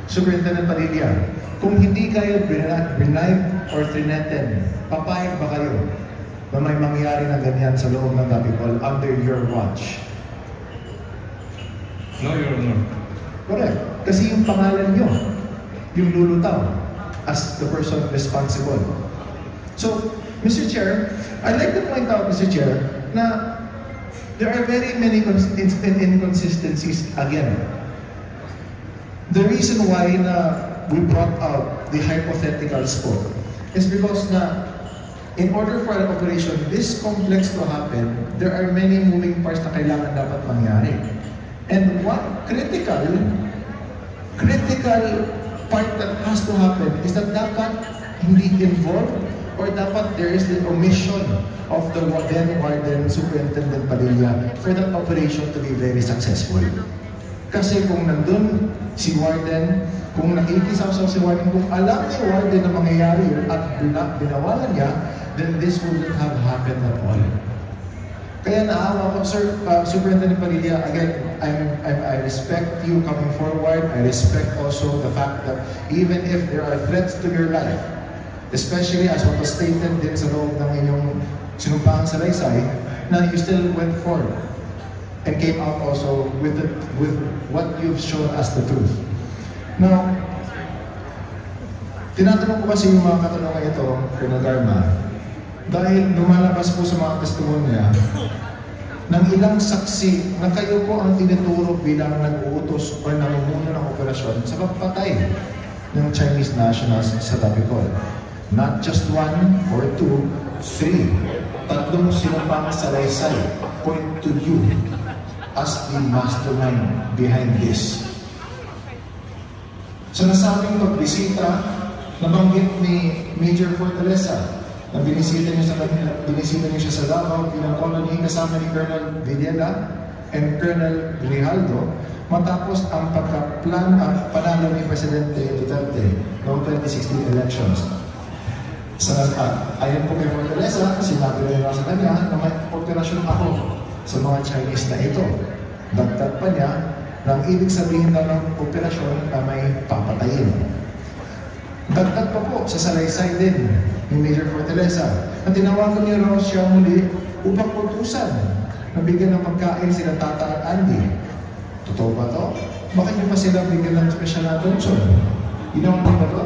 Superintendent Padilla, kung hindi kayo bribe or threaten, papayag ba kayo na may mangyari na ganyan sa loob ng Dapicol under your watch? No, Your Honor. Correct. Kasi yung pangalan nyo, yung lulutaw as the person responsible. So, Mr. Chair, I'd like to point out, Mr. Chair, na there are very many inconsistencies again. The reason why na we brought out the hypotheticals po is because na in order for an operation this complex to happen, there are many moving parts na kailangan dapat mangyari. And one critical part that has to happen is that dapat hindi involved or dapat there is the omission of the then Warden Superintendent Padilla for that operation to be very successful. Kasi kung nandun si Warden, kung nakikisaw si Warden, kung alam ni Warden na mangyayari yun at binawalan niya, then this wouldn't have happened at all. Kaya naawa ko, Sir, Superintendent Padilla, again, I respect you coming forward. I respect also the fact that even if there are threats to your life, especially as what was stated din sa loob ng inyong sinumpahang salaysay, na you still went forward and came out also with what you've shown as the truth. Now, tinatanong ko kasi yung mga katanungan ito, Colonel Garma, dahil lumalabas po sa mga testimonya ng ilang saksi na kayo po ang tinuturo bilang nag-uutos o namumuno ng operasyon sa pagpatay ng Chinese nationals sa Dapicol. Not just 1 or 2, 3. Tatlong sinumpang salaysay point to you as the mastermind behind this. Sa nasabing pagbisita, nabanggit ni Major Fortaleza na binisita niyo siya sa Davao bilang colony kasama ni Colonel Villela and Colonel Grijaldo matapos ang pagka-plan at panalo ni Presidente Duterte noong 2016 elections. Ayon po kay Fortaleza, sinabi nila sa kanya na may operasyon ako sa mga Chinese na ito. Dagdag pa niya na ang ibig sabihin na ng operasyon na may papatayin. Dagdag pa po sa salaysay din ni Major Fortaleza na tinawagan niya raw siya muli upang utusan na bigyan ng pagkain sila Tata at Andy. Totoo ba to? Bakit niyo pa sila bigyan ng special attention? Ginawa niyo ba to?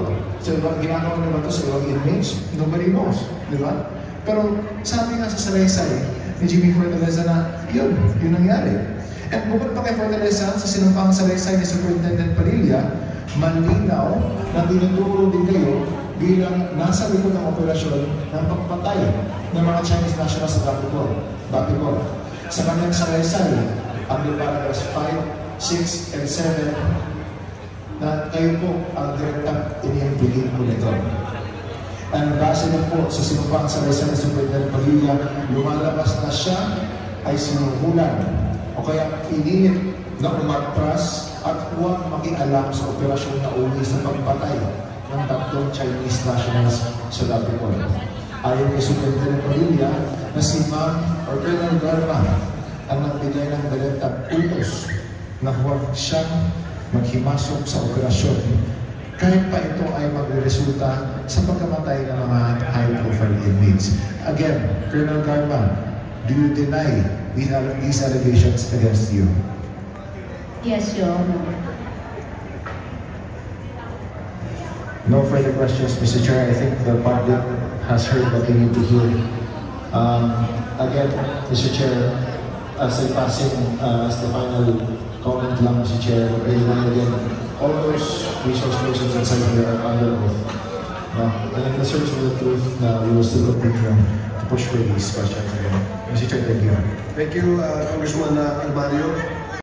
Ginagawa niyo ba to sa ibang inmates? Nobody knows, di ba? Pero sabi nga sa salaysay ni Jimmy Fortaleza na yun nangyari. At bukod pa kay Fortaleza, sa sinumpang salaysay ni Superintendent Padilla, malinaw na tinuturo din kayo bilang nasa likod ng operasyon ng pagpatay ng mga Chinese nationals sa Dapicol. Sa kanyang salaysay, ang paragraphs 5, 6, and 7 na kayo po ang direktang iniimbigin po nito. And base na po sa sinumpang salaysay ni Superintendent Padilla, lumalabas na siya ay sinuhulan o kaya ininit na umatras at huwag makialam sa operasyon na uli sa pagpatay ng tatlong Chinese nationals sa Dapicol. Ayon kay Superintendent Padilla na si Ma'am or Colonel Garma ang nagbigay ng direktang utos na huwag siyang maghimasok sa operasyon kahit pa ito ay magresulta sa pagkamatay ng mga high-profile inmates. Again, Colonel Garma, do you deny these allegations against you? Yes, Your Honor. No further questions, Mr. Chair. I think the public has heard what they need to hear. Again, Mr. Chair, as a passing, as the final comment lang, Mr. Chair, again, all those resource persons inside here are under oath. And in the search for the truth, we will still continue to push for these questions again. Mr. Chair, thank you. Thank you, Congressman Almario.